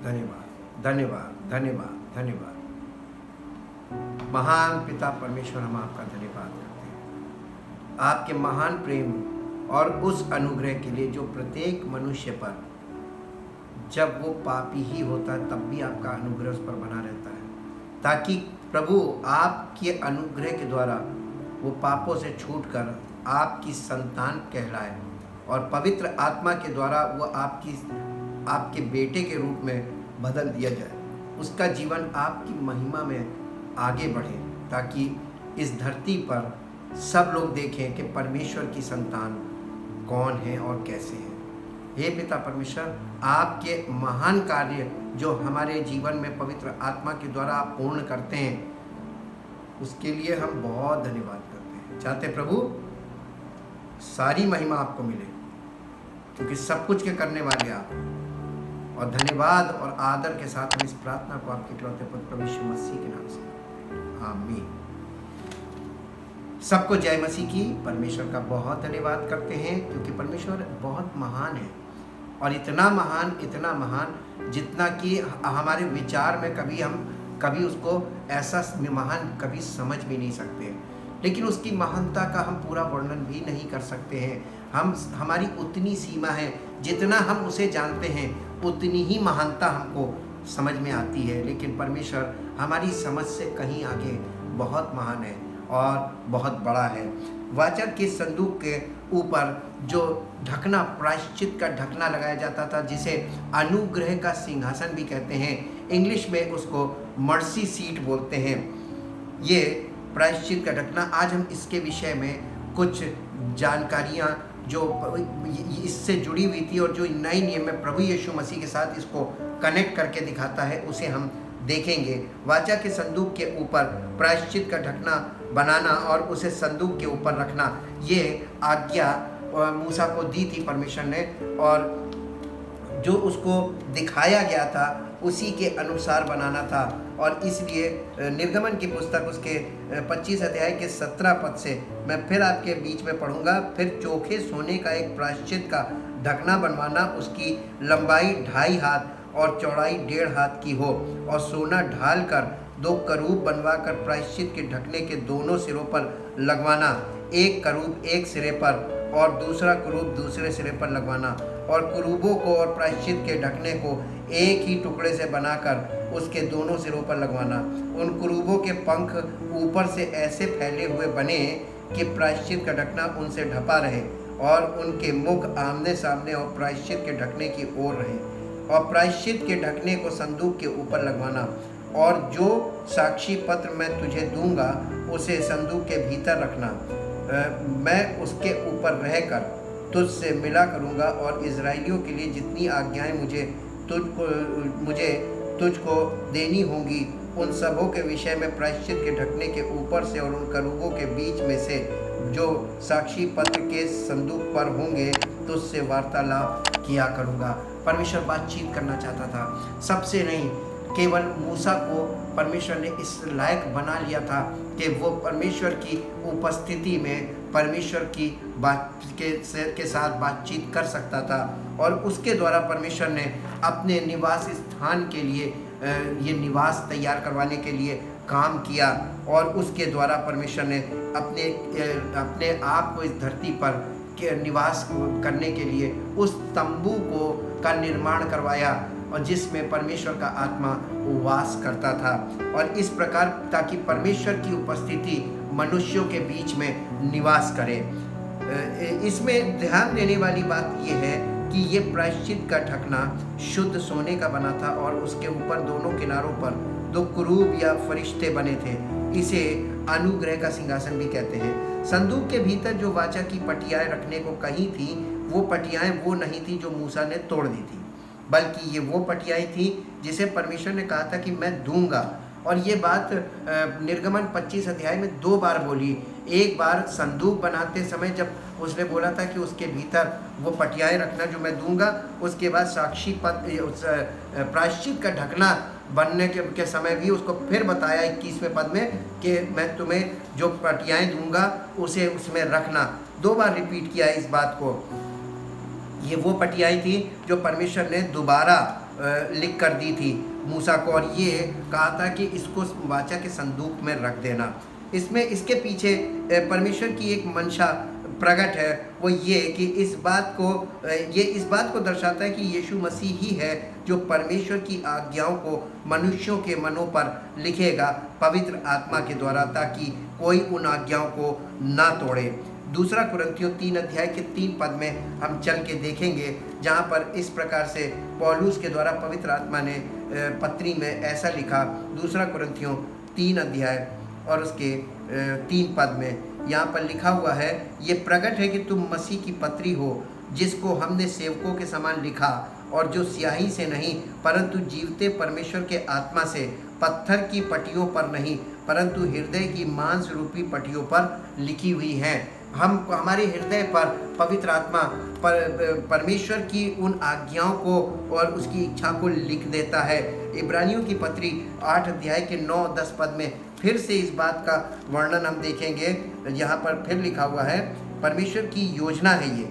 धन्यवाद, धन्यवाद, धन्यवाद, धन्यवाद। महान पिता परमेश्वर, हम आपका धन्यवाद करते हैं आपके महान प्रेम और उस अनुग्रह के लिए जो प्रत्येक मनुष्य पर, जब वो पापी ही होता है तब भी आपका अनुग्रह उस पर बना रहता है, ताकि प्रभु आपके अनुग्रह के द्वारा वो पापों से छूटकर आपकी संतान कहलाए और पवित्र आत्मा के द्वारा वो आपके बेटे के रूप में बदल दिया जाए, उसका जीवन आपकी महिमा में आगे बढ़े, ताकि इस धरती पर सब लोग देखें कि परमेश्वर की संतान कौन है और कैसे है। हे पिता परमेश्वर, आपके महान कार्य जो हमारे जीवन में पवित्र आत्मा के द्वारा आप पूर्ण करते हैं, उसके लिए हम बहुत धन्यवाद करते हैं। चाहते प्रभु सारी महिमा आपको मिले, क्योंकि सब कुछ के करने वाले आप हैं। और धन्यवाद और आदर के साथ हम इस प्रार्थना को आपके इकलौते पुत्र प्रभु यीशु मसीह के नाम से, आमीन। सबको जय मसीह की। परमेश्वर का बहुत धन्यवाद करते हैं, क्योंकि परमेश्वर बहुत महान है, और इतना महान जितना कि हमारे विचार में कभी उसको ऐसा महान कभी समझ भी नहीं सकते, लेकिन उसकी महानता का हम पूरा वर्णन भी नहीं कर सकते हैं। हमारी उतनी सीमा है, जितना हम उसे जानते हैं उतनी ही महानता हमको समझ में आती है, लेकिन परमेश्वर हमारी समझ से कहीं आगे बहुत महान है और बहुत बड़ा है। वाचा के संदूक के ऊपर जो ढकना, प्रायश्चित का ढकना लगाया जाता था, जिसे अनुग्रह का सिंहासन भी कहते हैं, इंग्लिश में उसको मर्सी सीट बोलते हैं, ये प्रायश्चित का ढकना। आज हम इसके विषय में कुछ जानकारियाँ जो इससे जुड़ी हुई थी और जो नए नियम में प्रभु यीशु मसीह के साथ इसको कनेक्ट करके दिखाता है, उसे हम देखेंगे। वाचा के संदूक के ऊपर प्रायश्चित का ढकना बनाना और उसे संदूक के ऊपर रखना, ये आज्ञा मूसा को दी थी परमेश्वर ने, और जो उसको दिखाया गया था उसी के अनुसार बनाना था। और इसलिए निर्गमन की पुस्तक उसके 25 अध्याय के 17 पद से मैं फिर आपके बीच में पढ़ूंगा। फिर चोखे सोने का एक प्रायश्चित का ढकना बनवाना, उसकी लंबाई 2.5 हाथ और चौड़ाई 1.5 हाथ की हो, और सोना ढाल कर 2 करूब बनवा कर प्रायश्चित के ढकने के दोनों सिरों पर लगवाना, एक करूब एक सिरे पर और दूसरा करूब दूसरे सिरे पर लगवाना, और करूबों को और प्रायश्चित के ढकने को एक ही टुकड़े से बनाकर उसके दोनों सिरों पर लगवाना। उन करूबों के पंख ऊपर से ऐसे फैले हुए बने कि प्रायश्चित का ढकना उनसे ढपा रहे, और उनके मुख आमने सामने और प्रायश्चित के ढकने की ओर रहे, और प्रायश्चित के ढकने को संदूक के ऊपर लगवाना। और जो साक्षी पत्र मैं तुझे दूंगा उसे संदूक के भीतर रखना, मैं उसके ऊपर रहकर तुझसे मिला करूंगा, और इजराइलियों के लिए जितनी आज्ञाएं मुझे तुझको देनी होंगी, उन सबों के विषय में प्रायश्चित के ढकने के ऊपर से और उन करूबों के बीच में से जो साक्षी पत्र के संदूक पर होंगे तुझसे वार्तालाप किया करूंगा। परमेश्वर बातचीत करना चाहता था, सबसे नहीं, केवल मूसा को परमेश्वर ने इस लायक बना लिया था कि वो परमेश्वर की उपस्थिति में परमेश्वर की बात के साथ बातचीत कर सकता था, और उसके द्वारा परमेश्वर ने अपने निवास स्थान के लिए ये निवास तैयार करवाने के लिए काम किया, और उसके द्वारा परमेश्वर ने अपने आप को इस धरती पर के निवास करने के लिए उस तंबू का निर्माण करवाया, और जिसमें परमेश्वर का आत्मा वास करता था। और इस प्रकार ताकि परमेश्वर की उपस्थिति मनुष्यों के बीच में निवास करे। इसमें ध्यान देने वाली बात यह है कि ये प्रायश्चित का ढकना शुद्ध सोने का बना था, और उसके ऊपर दोनों किनारों पर 2 कुरूब या फरिश्ते बने थे। इसे अनुग्रह का सिंहासन भी कहते हैं। संदूक के भीतर जो वाचा की पटियाएं रखने को कही थी, वो पटियाएं वो नहीं थी जो मूसा ने तोड़ दी थी, बल्कि ये वो पटियाएं थी जिसे परमेश्वर ने कहा था कि मैं दूंगा। और ये बात निर्गमन 25 अध्याय में 2 बार बोली। एक बार संदूक बनाते समय जब उसने बोला था कि उसके भीतर वो पटियाएं रखना जो मैं दूंगा, उसके बाद साक्षी पद प्रायश्चित का ढकना बनने के समय भी उसको फिर बताया 21वें पद में कि मैं तुम्हें जो पटियाएं दूंगा उसे उसमें रखना। 2 बार रिपीट किया इस बात को। ये वो पटियाएं थी जो परमेश्वर ने दोबारा लिख कर दी थी मूसा को, और ये कहा था कि इसको वाचा के संदूक में रख देना। इसमें इसके पीछे परमेश्वर की एक मंशा प्रकट है, वो ये कि इस बात को दर्शाता है कि यीशु मसीह ही है जो परमेश्वर की आज्ञाओं को मनुष्यों के मनों पर लिखेगा पवित्र आत्मा के द्वारा, ताकि कोई उन आज्ञाओं को ना तोड़े। दूसरा कुरिन्थियों 3 अध्याय के 3 पद में हम चल के देखेंगे, जहाँ पर इस प्रकार से पौलुस के द्वारा पवित्र आत्मा ने पत्री में ऐसा लिखा। दूसरा कुरिन्थियों 3 अध्याय और उसके 3 पद में यहाँ पर लिखा हुआ है, ये प्रकट है कि तुम मसीह की पत्री हो, जिसको हमने सेवकों के समान लिखा, और जो स्याही से नहीं परंतु जीवते परमेश्वर के आत्मा से, पत्थर की पटियों पर नहीं परंतु हृदय की मांस रूपी पटियों पर लिखी हुई हैं। हमारे हृदय पर पवित्र आत्मा परमेश्वर की उन आज्ञाओं को और उसकी इच्छा को लिख देता है। इब्रानियों की पत्री 8 अध्याय के 9-10 पद में फिर से इस बात का वर्णन हम देखेंगे। यहाँ पर फिर लिखा हुआ है, परमेश्वर की योजना है ये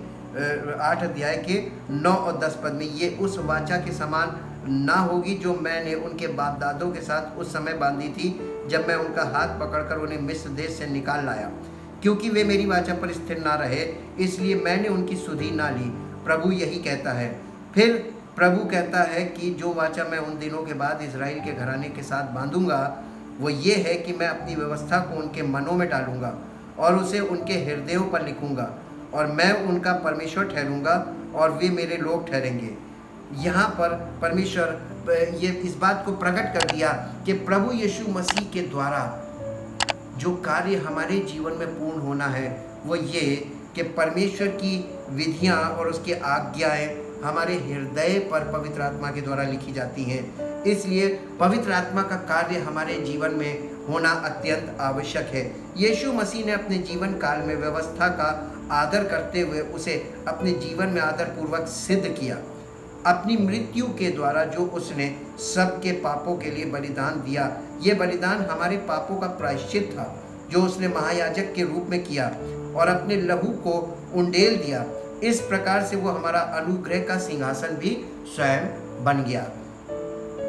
8 अध्याय के 9 और 10 पद में, ये उस वाचा के समान ना होगी जो मैंने उनके बाप दादों के साथ उस समय बांधी थी, जब मैं उनका हाथ पकड़कर उन्हें मिस्र देश से निकाल लाया, क्योंकि वे मेरी वाचा पर स्थिर ना रहे, इसलिए मैंने उनकी सुधि ना ली। प्रभु यही कहता है। फिर प्रभु कहता है कि जो वाचा मैं उन दिनों के बाद इजराइल के घराने के साथ बांधूंगा, वो ये है कि मैं अपनी व्यवस्था को उनके मनों में डालूंगा और उसे उनके हृदयों पर लिखूंगा, और मैं उनका परमेश्वर ठहरूंगा और वे मेरे लोग ठहरेंगे। यहाँ पर परमेश्वर ये इस बात को प्रकट कर दिया कि प्रभु यीशु मसीह के द्वारा जो कार्य हमारे जीवन में पूर्ण होना है, वो ये कि परमेश्वर की विधियाँ और उसकी आज्ञाएं हमारे हृदय पर पवित्र आत्मा के द्वारा लिखी जाती हैं। इसलिए पवित्र आत्मा का कार्य हमारे जीवन में होना अत्यंत आवश्यक है। यीशु मसीह ने अपने जीवन काल में व्यवस्था का आदर करते हुए उसे अपने जीवन में आदरपूर्वक सिद्ध किया। अपनी मृत्यु के द्वारा जो उसने सबके पापों के लिए बलिदान दिया, ये बलिदान हमारे पापों का प्रायश्चित था, जो उसने महायाजक के रूप में किया और अपने लहू को उंडेल दिया। इस प्रकार से वो हमारा अनुग्रह का सिंहासन भी स्वयं बन गया।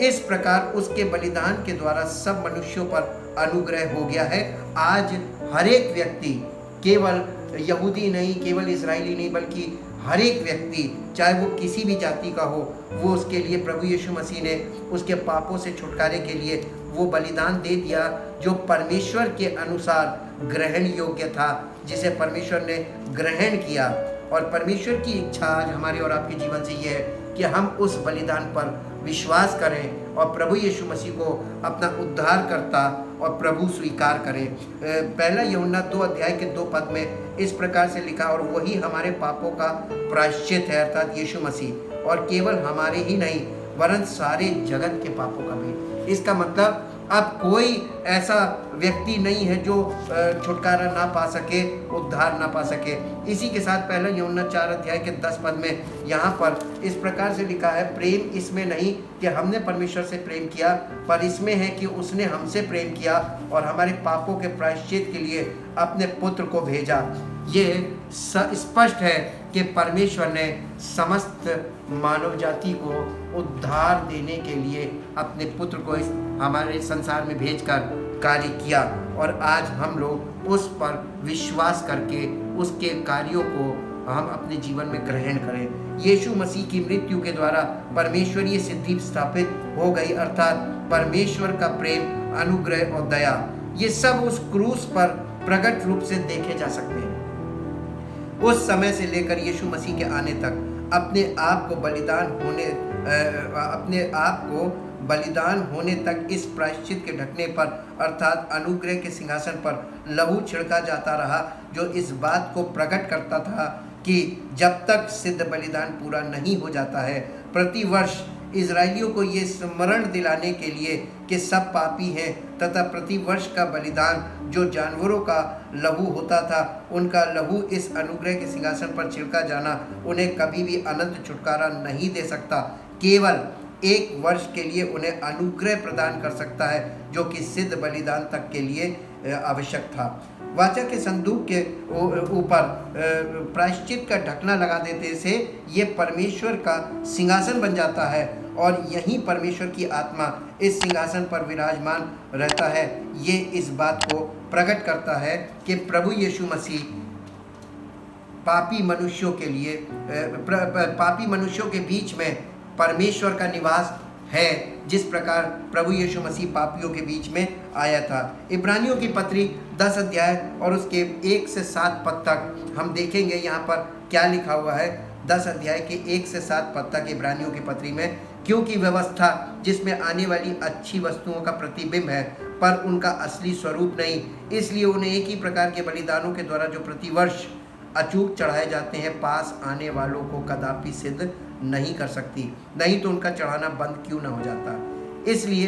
इस प्रकार उसके बलिदान के द्वारा सब मनुष्यों पर अनुग्रह हो गया है। आज हर एक व्यक्ति, केवल यहूदी नहीं, केवल इजरायली नहीं, बल्कि हर एक व्यक्ति, चाहे वो किसी भी जाति का हो, वो उसके लिए प्रभु यीशु मसीह ने उसके पापों से छुटकारे के लिए वो बलिदान दे दिया, जो परमेश्वर के अनुसार ग्रहण योग्य था, जिसे परमेश्वर ने ग्रहण किया। और परमेश्वर की इच्छा आज हमारे और आपके जीवन से ये है कि हम उस बलिदान पर विश्वास करें और प्रभु यीशु मसीह को अपना उद्धारकर्ता और प्रभु स्वीकार करें। पहला यूहन्ना 2 अध्याय के 2 पद में इस प्रकार से लिखा, और वही हमारे पापों का प्रायश्चित है, अर्थात यीशु मसीह, और केवल हमारे ही नहीं वरन सारे जगत के पापों का भी। इसका मतलब अब कोई ऐसा व्यक्ति नहीं है जो छुटकारा ना पा सके, उद्धार ना पा सके। इसी के साथ पहला यूहन्ना 4 अध्याय के 10 पद में यहाँ पर इस प्रकार से लिखा है, प्रेम इसमें नहीं कि हमने परमेश्वर से प्रेम किया, पर इसमें है कि उसने हमसे प्रेम किया और हमारे पापों के प्रायश्चित के लिए अपने पुत्र को भेजा। ये स्पष्ट है कि परमेश्वर ने समस्त मानव जाति को उद्धार देने के लिए अपने पुत्र को इस हमारे संसार में भेजकर कार्य किया, और आज हम लोग उस पर विश्वास करके उसके कार्यों को हम अपने जीवन में ग्रहण करें। यीशु मसीह की मृत्यु के द्वारा परमेश्वरीय सिद्धि स्थापित हो गई, अर्थात परमेश्वर का प्रेम, अनुग्रह और दया, ये सब उस क्रूस पर प्रकट रूप से देखे जा सकते हैं। उस समय से लेकर यीशु मसीह के आने तक अपने आप को बलिदान होने तक इस प्रायश्चित के ढकने पर, अर्थात अनुग्रह के सिंहासन पर लहू छिड़का जाता रहा, जो इस बात को प्रकट करता था कि जब तक सिद्ध बलिदान पूरा नहीं हो जाता है, प्रतिवर्ष इजरायलियों को ये स्मरण दिलाने के लिए कि सब पापी हैं, तथा प्रतिवर्ष का बलिदान जो जानवरों का लहू होता था, उनका लहू इस अनुग्रह के सिंहासन पर छिड़का जाना उन्हें कभी भी अनंत छुटकारा नहीं दे सकता, केवल 1 वर्ष के लिए उन्हें अनुग्रह प्रदान कर सकता है, जो कि सिद्ध बलिदान तक के लिए आवश्यक था। वाचा के संदूक के ऊपर प्रायश्चित का ढकना लगा देने से ये परमेश्वर का सिंहासन बन जाता है, और यहीं परमेश्वर की आत्मा इस सिंहासन पर विराजमान रहता है। ये इस बात को प्रकट करता है कि प्रभु यीशु मसीह पापी मनुष्यों के लिए पापी मनुष्यों के बीच में परमेश्वर का निवास है, जिस प्रकार प्रभु यीशु मसीह पापियों के बीच में आया था। इब्रानियों की पत्री 10 अध्याय और उसके 1 से 7 पद तक हम देखेंगे यहाँ पर क्या लिखा हुआ है। 10 अध्याय के 1 से 7 पद तक इब्रानियों की पत्री में, क्योंकि व्यवस्था जिसमें आने वाली अच्छी वस्तुओं का प्रतिबिंब है पर उनका असली स्वरूप नहीं, इसलिए उन्हें एक ही प्रकार के बलिदानों के द्वारा जो प्रतिवर्ष अचूक चढ़ाए जाते हैं पास आने वालों को कदापि सिद्ध नहीं कर सकती, नहीं तो उनका चढ़ाना बंद क्यों ना हो जाता। इसलिए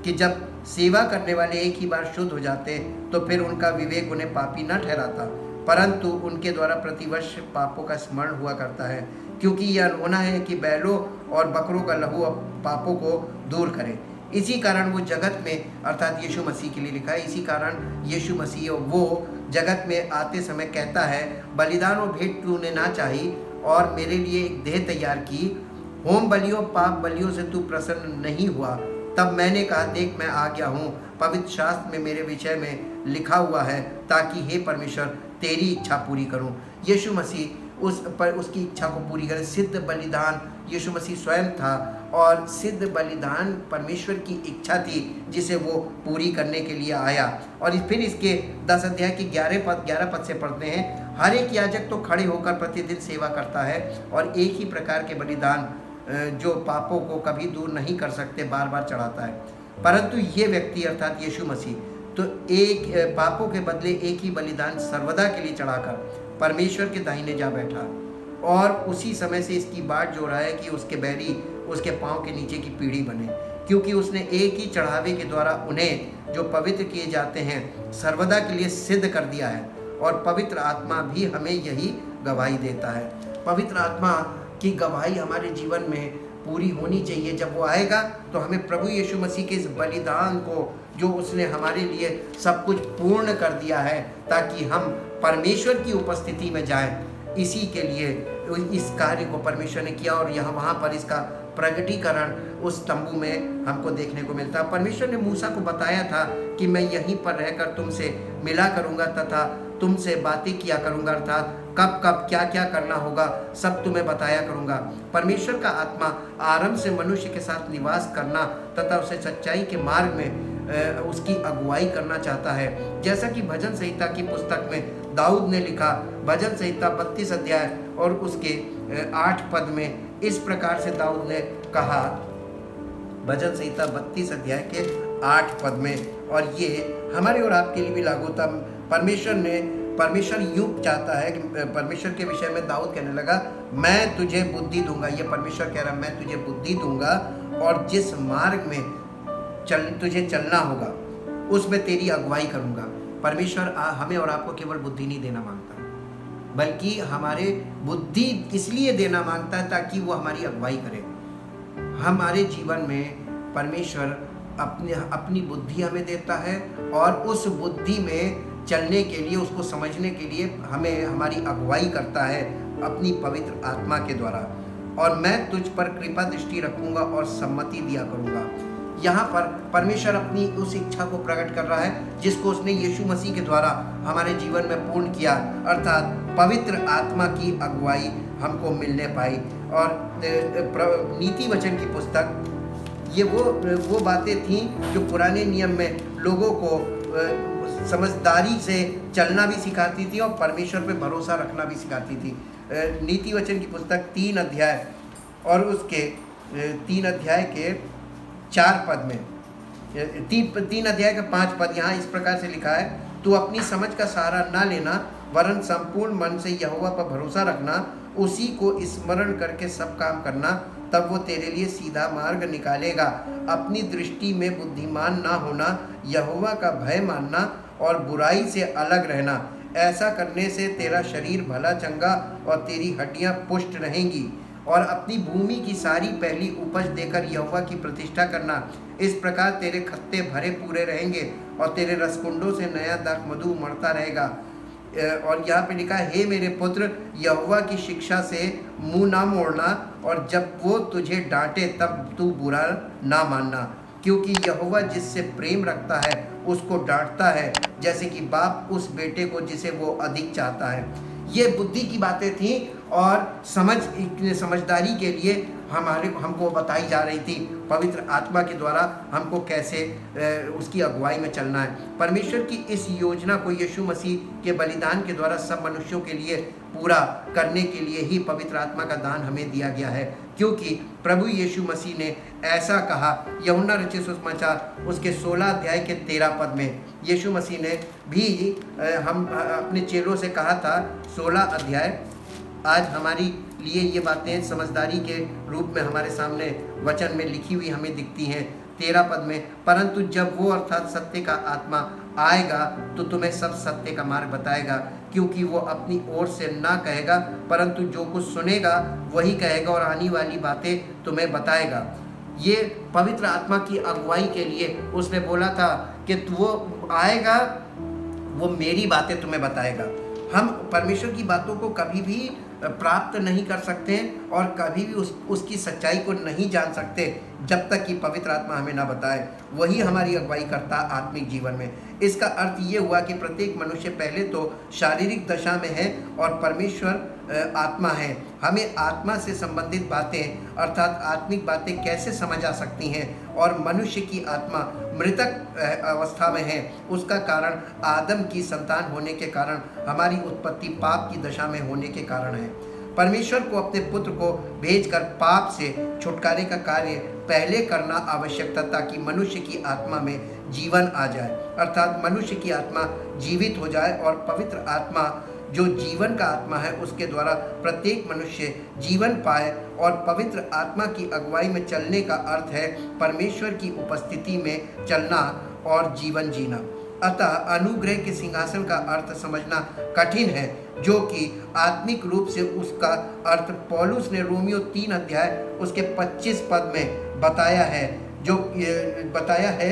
कि जब सेवा करने वाले एक ही बार शुद्ध हो जाते तो फिर उनका विवेक उन्हें पापी न ठहराता, परंतु उनके द्वारा प्रतिवर्ष पापों का स्मरण हुआ करता है, क्योंकि यह अनहोना है कि बैलों और बकरों का लहू पापों को दूर करे। इसी कारण वो जगत में, अर्थात यीशु मसीह के लिए लिखा है, इसी कारण यीशु मसीह वो जगत में आते समय कहता है, बलिदान और भेंट तूने ना चाही और मेरे लिए एक देह तैयार की, होम बलियों पाप बलियों से तू प्रसन्न नहीं हुआ। तब मैंने कहा, देख मैं आ गया हूँ, पवित्र शास्त्र में मेरे विषय में लिखा हुआ है, ताकि हे परमेश्वर तेरी इच्छा पूरी करूँ। यीशु मसीह उसकी इच्छा को पूरी करे। सिद्ध बलिदान यीशु मसीह स्वयं था और सिद्ध बलिदान परमेश्वर की इच्छा थी जिसे वो पूरी करने के लिए आया। और फिर इसके 10 अध्याय के 11 पद से पढ़ते हैं, हर एक याजक तो खड़े होकर प्रतिदिन सेवा करता है और एक ही प्रकार के बलिदान जो पापों को कभी दूर नहीं कर सकते बार बार चढ़ाता है, परंतु ये व्यक्ति अर्थात यीशु मसीह तो एक पापों के बदले एक ही बलिदान सर्वदा के लिए चढ़ाकर परमेश्वर के दाहिने जा बैठा और उसी समय से इसकी बाट जो रहा है कि उसके बैरी उसके पांव के नीचे की पीढ़ी बने, क्योंकि उसने एक ही चढ़ावे के द्वारा उन्हें जो पवित्र किए जाते हैं सर्वदा के लिए सिद्ध कर दिया है। और पवित्र आत्मा भी हमें यही गवाही देता है। पवित्र आत्मा की गवाही हमारे जीवन में पूरी होनी चाहिए। जब वो आएगा तो हमें प्रभु यीशु मसीह के इस बलिदान को, जो उसने हमारे लिए सब कुछ पूर्ण कर दिया है ताकि हम परमेश्वर की उपस्थिति में जाएं, इसी के लिए इस कार्य को परमेश्वर ने किया और यहाँ वहाँ पर इसका प्रगटीकरण उस तंबू में हमको देखने को मिलता। परमेश्वर ने मूसा को बताया था कि मैं यहीं पर रहकर तुमसे मिला करूँगा तथा तुमसे बातें किया करूँगा, अर्थात कब कब क्या क्या करना होगा सब तुम्हें बताया करूँगा। परमेश्वर का आत्मा आरंभ से मनुष्य के साथ निवास करना तथा उसे सच्चाई के मार्ग में उसकी अगुवाई करना चाहता है। जैसा कि भजन संहिता की पुस्तक में दाऊद ने लिखा, भजन संहिता 32 अध्याय और उसके 8 पद में इस प्रकार से दाऊद ने कहा, भजन संहिता 32 अध्याय के 8 पद में, और ये हमारे और आपके लिए भी लागू था। परमेश्वर यूं चाहता है कि परमेश्वर के विषय में दाऊद कहने लगा, मैं तुझे बुद्धि दूंगा। ये परमेश्वर कह रहा है, मैं तुझे बुद्धि दूंगा और जिस मार्ग में तुझे चलना होगा उसमें तेरी अगुवाई करूंगा। परमेश्वर हमें और आपको केवल बुद्धि नहीं देना मांगता, बल्कि हमारे बुद्धि इसलिए देना मांगता है ताकि वो हमारी अगुवाई करे। हमारे जीवन में परमेश्वर अपनी बुद्धि हमें देता है और उस बुद्धि में चलने के लिए, उसको समझने के लिए हमें हमारी अगुवाई करता है अपनी पवित्र आत्मा के द्वारा। और मैं तुझ पर कृपा दृष्टि रखूंगा और सम्मति दिया करूंगा। यहाँ पर परमेश्वर अपनी उस इच्छा को प्रकट कर रहा है जिसको उसने यीशु मसीह के द्वारा हमारे जीवन में पूर्ण किया, अर्थात पवित्र आत्मा की अगुवाई हमको मिलने पाई। और नीति वचन की पुस्तक, ये वो बातें थीं जो पुराने नियम में लोगों को समझदारी से चलना भी सिखाती थी और परमेश्वर पे भरोसा रखना भी सिखाती थी। नीति वचन की पुस्तक 3 अध्याय और उसके 3 अध्याय के 4 पद में, 3 अध्याय का 5 पद यहाँ इस प्रकार से लिखा है, तू अपनी समझ का सहारा ना लेना वरन संपूर्ण मन से यहोवा पर भरोसा रखना, उसी को स्मरण करके सब काम करना, तब वो तेरे लिए सीधा मार्ग निकालेगा। अपनी दृष्टि में बुद्धिमान ना होना, यहोवा का भय मानना और बुराई से अलग रहना। ऐसा करने से तेरा शरीर भला चंगा और तेरी हड्डियां पुष्ट रहेंगी। और अपनी भूमि की सारी पहली उपज देकर यहोवा की प्रतिष्ठा करना। इस प्रकार तेरे खत्ते भरे पूरे रहेंगे और तेरे रसकुंडों से नया दाख मधु उमड़ता रहेगा। और यहाँ पे लिखा है, हे मेरे पुत्र, यहोवा की शिक्षा से मुंह ना मोड़ना, और जब वो तुझे डांटे तब तू बुरा ना मानना, क्योंकि यहोवा जिससे प्रेम रखता है उसको डांटता है, जैसे कि बाप उस बेटे को जिसे वो अधिक चाहता है। ये बुद्धि की बातें थी और समझदारी के लिए हमको बताई जा रही थी पवित्र आत्मा के द्वारा, हमको कैसे उसकी अगुवाई में चलना है। परमेश्वर की इस योजना को यीशु मसीह के बलिदान के द्वारा सब मनुष्यों के लिए पूरा करने के लिए ही पवित्र आत्मा का दान हमें दिया गया है, क्योंकि प्रभु यीशु मसीह ने ऐसा कहा। यूहन्ना रचित सुसमाचार उसके 16 अध्याय के 13 पद में यीशु मसीह ने भी हम अपने चेलों से कहा था, 16 अध्याय, आज हमारी लिए ये बातें समझदारी के रूप में हमारे सामने वचन में लिखी हुई हमें दिखती हैं। 13 पद में, परंतु जब वो अर्थात सत्य का आत्मा आएगा तो तुम्हें सब सत्य का मार्ग बताएगा, क्योंकि वो अपनी ओर से ना कहेगा, परंतु जो कुछ सुनेगा वही कहेगा और आने वाली बातें तुम्हें बताएगा। ये पवित्र आत्मा की अगुवाई के लिए उसने बोला था कि वो आएगा, वो मेरी बातें तुम्हें बताएगा। हम परमेश्वर की बातों को कभी भी प्राप्त नहीं कर सकते और कभी भी उसकी सच्चाई को नहीं जान सकते जब तक कि पवित्र आत्मा हमें ना बताए। वही हमारी अगुवाई करता आत्मिक जीवन में। इसका अर्थ ये हुआ कि प्रत्येक मनुष्य पहले तो शारीरिक दशा में है और परमेश्वर आत्मा है। हमें आत्मा से संबंधित बातें अर्थात आत्मिक बातें कैसे समझ आ सकती हैं, और मनुष्य की आत्मा मृतक अवस्था में है। उसका कारण आदम की संतान होने के कारण, हमारी उत्पत्ति पाप की दशा में होने के कारण है। परमेश्वर को अपने पुत्र को भेजकर पाप से छुटकारे का कार्य पहले करना आवश्यक था, ताकि मनुष्य की आत्मा में जीवन आ जाए, अर्थात मनुष्य की आत्मा जीवित हो जाए। और पवित्र आत्मा जो जीवन का आत्मा है, उसके द्वारा प्रत्येक मनुष्य जीवन पाए। और पवित्र आत्मा की अगुवाई में चलने का अर्थ है परमेश्वर की उपस्थिति में चलना और जीवन जीना। अतः अनुग्रह के सिंहासन का अर्थ समझना कठिन है, जो कि आत्मिक रूप से उसका अर्थ पौलुस ने रोमियो 3 अध्याय उसके 25 पद में बताया है। जो बताया है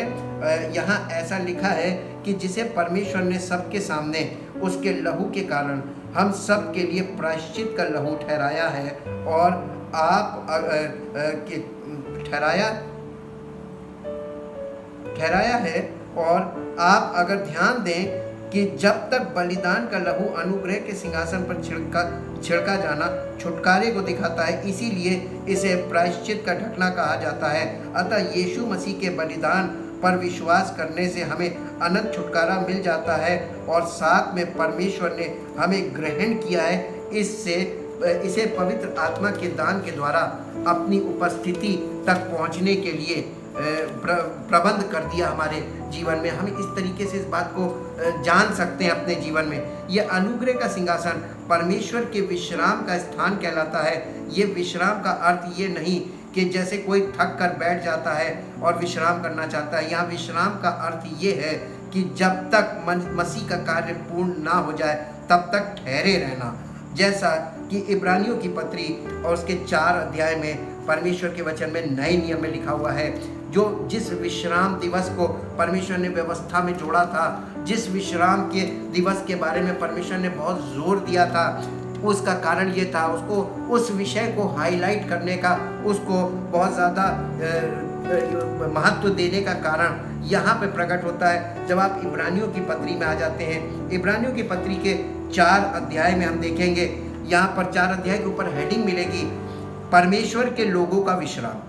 यहाँ ऐसा लिखा है कि जिसे परमेश्वर ने सबके सामने उसके लहू के कारण हम सब के लिए प्रायश्चित का लहू ठहराया है। और आप ठहराया है। और आप अगर ध्यान दें कि जब तक बलिदान का लहू अनुग्रह के सिंहासन पर छिड़का जाना छुटकारे को दिखाता है, इसीलिए इसे प्रायश्चित का ढकना कहा जाता है। अतः यीशु मसीह के बलिदान पर विश्वास करने से हमें अनंत छुटकारा मिल जाता है, और साथ में परमेश्वर ने हमें ग्रहण किया है। इसे पवित्र आत्मा के दान के द्वारा अपनी उपस्थिति तक पहुंचने के लिए प्रबंध कर दिया हमारे जीवन में। हम इस तरीके से इस बात को जान सकते हैं अपने जीवन में। यह अनुग्रह का सिंहासन परमेश्वर के विश्राम का स्थान कहलाता है। ये विश्राम का अर्थ ये नहीं कि जैसे कोई थक कर बैठ जाता है और विश्राम करना चाहता है। यहाँ विश्राम का अर्थ ये है कि जब तक मसीह का कार्य पूर्ण ना हो जाए तब तक ठहरे रहना, जैसा कि इब्रानियों की पत्री और उसके 4 अध्याय में परमेश्वर के वचन में नए नियम में लिखा हुआ है। जो जिस विश्राम दिवस को परमेश्वर ने व्यवस्था में जोड़ा था, जिस विश्राम के दिवस के बारे में परमेश्वर ने बहुत जोर दिया था, उसका कारण ये था, उसको उस विषय को हाईलाइट करने का, उसको बहुत ज़्यादा महत्व देने का कारण यहाँ पे प्रकट होता है। जब आप इब्रानियों की पत्री में आ जाते हैं, इब्रानियों की पत्री के 4 अध्याय में हम देखेंगे, यहाँ पर 4 अध्याय के ऊपर हेडिंग मिलेगी, परमेश्वर के लोगों का विश्राम।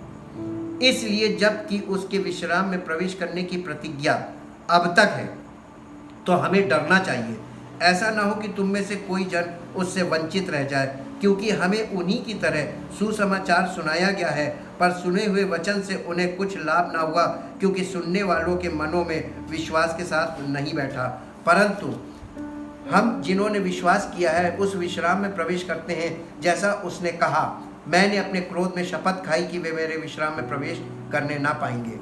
इसलिए जबकि उसके विश्राम में प्रवेश करने की प्रतिज्ञा अब तक है, तो हमें डरना चाहिए। ऐसा ना हो कि तुम में से कोई जन उससे वंचित रह जाए, क्योंकि हमें उन्हीं की तरह सुसमाचार सुनाया गया है, पर सुने हुए वचन से उन्हें कुछ लाभ ना हुआ, क्योंकि सुनने वालों के मनों में विश्वास के साथ नहीं बैठा। परंतु हम जिन्होंने विश्वास किया है उस विश्राम में प्रवेश करते हैं, जैसा उसने कहा, मैंने अपने क्रोध में शपथ खाई कि वे मेरे विश्राम में प्रवेश करने ना पाएंगे।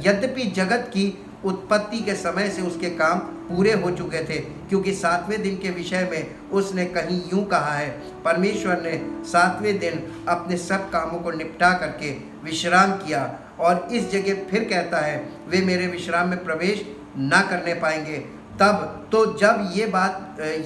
यद्यपि जगत की उत्पत्ति के समय से उसके काम पूरे हो चुके थे, क्योंकि 7वें दिन के विषय में उसने कहीं यूं कहा है, परमेश्वर ने 7वें दिन अपने सब कामों को निपटा करके विश्राम किया। और इस जगह फिर कहता है, वे मेरे विश्राम में प्रवेश ना करने पाएंगे। तब तो जब ये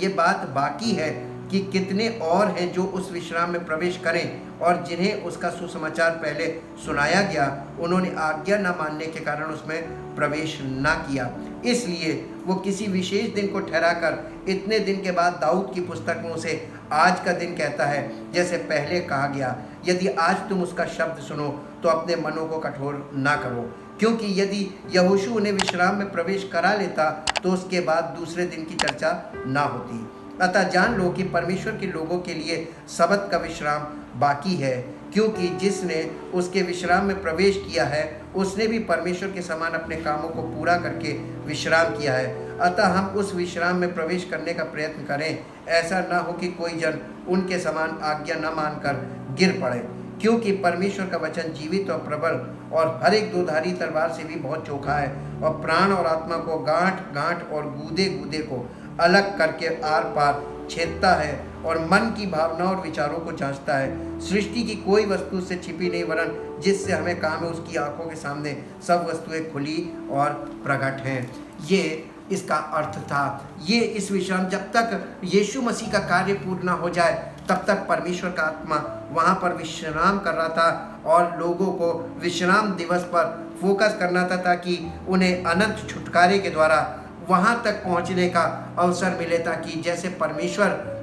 बात बाकी है कि कितने और हैं जो उस विश्राम में प्रवेश करें और जिन्हें उसका सुसमाचार पहले सुनाया गया, उन्होंने आज्ञा न मानने के कारण उसमें प्रवेश न किया। इसलिए वो किसी विशेष दिन को ठहराकर इतने दिन के बाद दाऊद की पुस्तक में उसे आज का दिन कहता है, जैसे पहले कहा गया, यदि आज तुम उसका शब्द सुनो तो अपने मनों को कठोर ना करो। क्योंकि यदि यहोशू उन्हें विश्राम में प्रवेश करा लेता तो उसके बाद दूसरे दिन की चर्चा ना होती। अतः जान लो कि परमेश्वर के लोगों के लिए सबत का विश्राम बाकी है, क्योंकि जिसने उसके विश्राम में प्रवेश किया है उसने भी परमेश्वर के समान अपने कामों को पूरा करके विश्राम किया है। अतः हम उस विश्राम में प्रवेश करने का प्रयत्न करें, ऐसा न हो कि कोई जन उनके समान आज्ञा न मानकर गिर पड़े। क्योंकि परमेश्वर का वचन जीवित और प्रबल और हर एक दोधारी तलवार से भी बहुत चोखा है और प्राण और आत्मा को गांठ गांठ और गूदे गूदे को अलग करके आर पार छेदता है और मन की भावना और विचारों को जांचता है। सृष्टि की कोई वस्तु से छिपी नहीं, वरन जिससे हमें काम है उसकी आंखों के सामने सब वस्तुएं खुली और प्रकट हैं। ये इसका अर्थ था। ये इस विश्राम, जब तक यीशु मसीह का कार्य पूर्ण ना हो जाए तब तक परमेश्वर का आत्मा वहाँ पर विश्राम कर रहा था और लोगों को विश्राम दिवस पर फोकस करना था, ताकि उन्हें अनंत छुटकारे के द्वारा वहाँ तक पहुँचने का अवसर मिले, ताकि जैसे परमेश्वर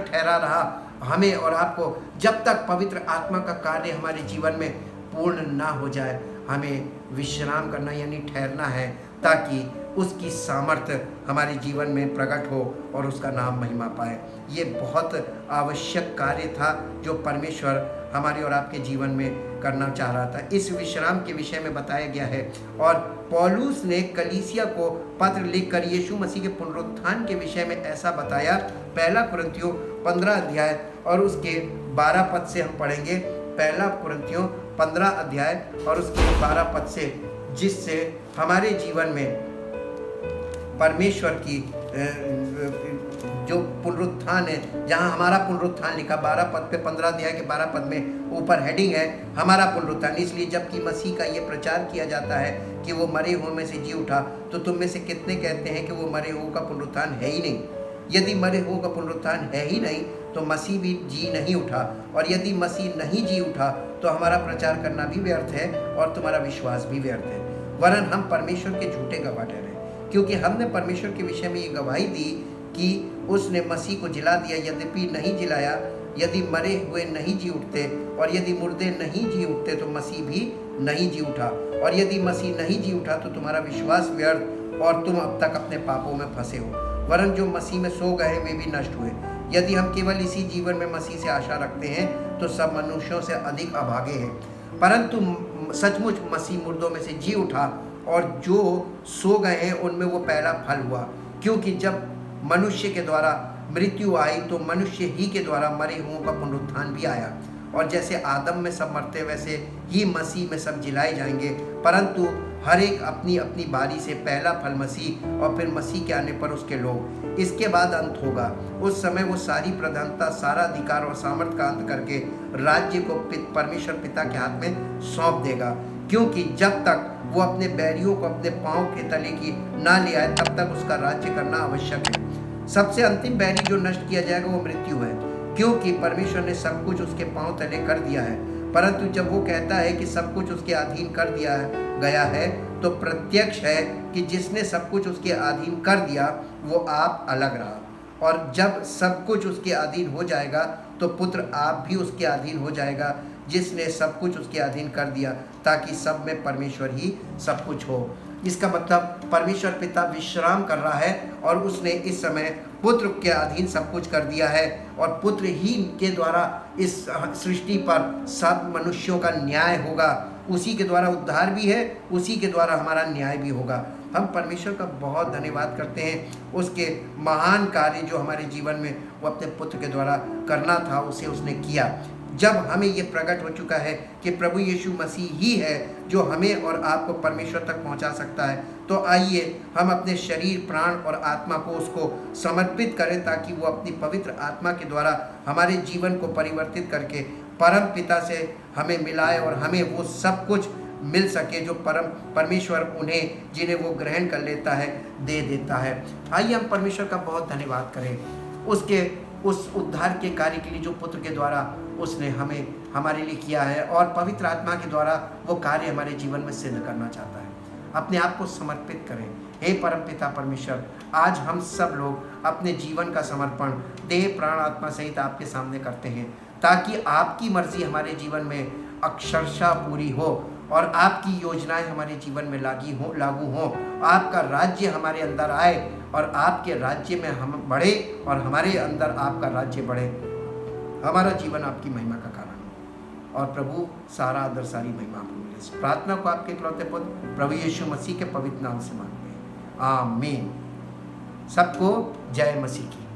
ठहरा रहा हमें और आपको, जब तक पवित्र आत्मा का कार्य हमारे जीवन में पूर्ण ना हो जाए, हमें विश्राम करना यानी ठहरना है, ताकि उसकी सामर्थ्य हमारे जीवन में प्रकट हो और उसका नाम महिमा पाए। ये बहुत आवश्यक कार्य था जो परमेश्वर हमारे और आपके जीवन में करना चाह रहा था। इस विश्राम के विषय में बताया गया है और पौलुस ने कलीसिया को पत्र लिखकर यीशु मसीह के पुनरुत्थान के विषय में ऐसा बताया। पहला कुरिन्थियों 15 अध्याय और उसके 12 पद से हम पढ़ेंगे। पहला कुरिन्थियों 15 अध्याय और उसके 12 पद से, जिससे हमारे जीवन में परमेश्वर की जो पुनरुत्थान है, जहाँ हमारा पुनरुत्थान लिखा 12 पद पे, 15 अध्याय के 12 पद में ऊपर हेडिंग है हमारा पुनरुत्थान। इसलिए जबकि मसीह का ये प्रचार किया जाता है कि वो मरे हुए में से जी उठा, तो तुम में से कितने कहते हैं कि वो मरे हुए का पुनरुत्थान है ही नहीं? यदि मरे हुए का पुनरुत्थान है ही नहीं तो मसीह भी जी नहीं उठा, और यदि मसीह नहीं जी उठा तो हमारा प्रचार करना भी व्यर्थ है और तुम्हारा विश्वास भी व्यर्थ है, वरन हम परमेश्वर के झूठे गवाह ठहरे। क्योंकि हमने परमेश्वर के विषय में ये गवाही दी कि उसने मसीह को जिला दिया, यद्यपि नहीं जिलाया। यदि मरे हुए नहीं जी उठते और यदि मुर्दे नहीं जी उठते तो मसीह भी नहीं जी उठा, और यदि मसीह नहीं जी उठा तो तुम्हारा विश्वास व्यर्थ और तुम अब तक अपने पापों में फंसे हो। वरन जो मसीह में सो गए वे भी नष्ट हुए। यदि हम केवल इसी जीवन में मसीह से आशा रखते हैं तो सब मनुष्यों से अधिक अभागे हैं। परंतु सचमुच मसीह मुर्दों में से जी उठा और जो सो गए हैं उनमें वो पहला फल हुआ। क्योंकि जब मनुष्य के द्वारा मृत्यु आई तो मनुष्य ही के द्वारा मरे हुओं का पुनरुत्थान भी आया। और जैसे आदम में सब मरते वैसे ही मसीह में सब जिलाए जाएंगे, परंतु हर एक अपनी अपनी बारी से, पहला फल मसीह और फिर मसीह के आने पर उसके लोग। इसके बाद अंत होगा। उस समय वो सारी प्रधानता, सारा अधिकार और सामर्थ का अंत करके राज्य को परमेश्वर पिता के हाथ में सौंप देगा। क्योंकि जब तक वो अपने बैरियों को अपने पांव के तले की ना ले आए तब तक उसका राज्य करना आवश्यक है। सबसे अंतिम बैरी जो नष्ट किया जाएगा वो मृत्यु है, क्योंकि परमेश्वर ने सब कुछ उसके पांव तले कर दिया है। परंतु जब वो कहता है कि सब कुछ उसके अधीन कर दिया गया है तो प्रत्यक्ष है कि जिसने सब कुछ उसके अधीन कर दिया वो आप अलग रहा, और जब सब कुछ उसके अधीन हो जाएगा तो पुत्र आप भी उसके अधीन हो जाएगा, जिसने सब कुछ उसके अधीन कर दिया, ताकि सब में परमेश्वर ही सब कुछ हो। इसका मतलब परमेश्वर पिता विश्राम कर रहा है और उसने इस समय पुत्र के अधीन सब कुछ कर दिया है, और पुत्र ही के द्वारा इस सृष्टि पर सब मनुष्यों का न्याय होगा। उसी के द्वारा उद्धार भी है, उसी के द्वारा हमारा न्याय भी होगा। हम परमेश्वर का बहुत धन्यवाद करते हैं, उसके महान कार्य जो हमारे जीवन में वो अपने पुत्र के द्वारा करना था उसे उसने किया। जब हमें ये प्रकट हो चुका है कि प्रभु यीशु मसीह ही है जो हमें और आपको परमेश्वर तक पहुंचा सकता है, तो आइए हम अपने शरीर, प्राण और आत्मा को उसको समर्पित करें, ताकि वो अपनी पवित्र आत्मा के द्वारा हमारे जीवन को परिवर्तित करके परम पिता से हमें मिलाए और हमें वो सब कुछ मिल सके, जो परमेश्वर उन्हें जिन्हें वो ग्रहण कर लेता है दे देता है। आइए हम परमेश्वर का बहुत धन्यवाद करें उसके उस उद्धार के कार्य के लिए जो पुत्र के द्वारा उसने हमारे लिए किया है, और पवित्र आत्मा के द्वारा वो कार्य हमारे जीवन में सिद्ध करना चाहता है। अपने आप को समर्पित करें। हे परमपिता परमेश्वर, आज हम सब लोग अपने जीवन का समर्पण देह प्राण आत्मा सहित आपके सामने करते हैं, ताकि आपकी मर्जी हमारे जीवन में अक्षरशः पूरी हो और आपकी योजनाएं हमारे जीवन में लागू हों, आपका राज्य हमारे अंदर आए और आपके राज्य में हम बढ़े और हमारे अंदर आपका राज्य बढ़े, हमारा जीवन आपकी महिमा का कारण हो। और प्रभु सारा आदर सारी महिमा आपको मिले। इस प्रार्थना को आपके इकलौते पुत्र प्रभु यीशु मसीह के पवित्र नाम से मांगते हैं, आमीन। सबको जय मसीह की।